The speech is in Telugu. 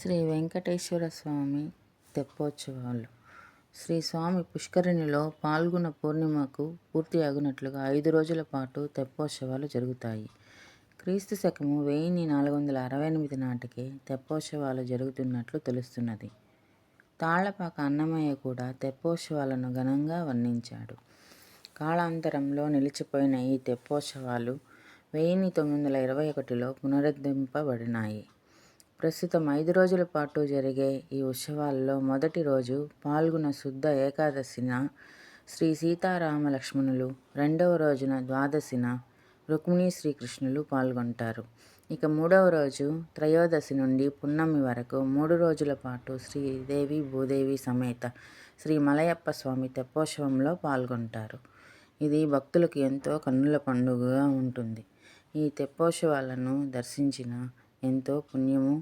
శ్రీ వెంకటేశ్వర స్వామి తెప్పోత్సవాలు. శ్రీ స్వామి పుష్కరిణిలో పాల్గొన్న పూర్ణిమకు పూర్తి అగునట్లుగా 5 రోజుల పాటు తెప్పోత్సవాలు జరుగుతాయి. క్రీస్తు శకము 1468 నాటికే తెప్పోత్సవాలు జరుగుతున్నట్లు తెలుస్తున్నది. తాళ్లపాక అన్నమయ్య కూడా తెప్పోత్సవాలను ఘనంగా వర్ణించాడు. కాలాంతరంలో నిలిచిపోయిన ఈ తెప్పోత్సవాలు 1921లో పునరుద్ధరింపబడినాయి. ప్రస్తుతం 5 రోజుల పాటు జరిగే ఈ ఉత్సవాల్లో మొదటి రోజు పాల్గొన్న శుద్ధ ఏకాదశిన శ్రీ సీతారామ లక్ష్మణులు, రెండవ రోజున ద్వాదశిన రుక్మిణీ శ్రీకృష్ణులు పాల్గొంటారు. ఇక మూడవ రోజు త్రయోదశి నుండి పున్నమి వరకు 3 రోజుల పాటు శ్రీదేవి భూదేవి సమేత శ్రీ మలయప్ప స్వామి తెప్పోత్సవంలో పాల్గొంటారు. ఇది భక్తులకు ఎంతో కన్నుల పండుగగా ఉంటుంది. ఈ తెప్పోత్సవాలను దర్శించిన ఎంతో పుణ్యము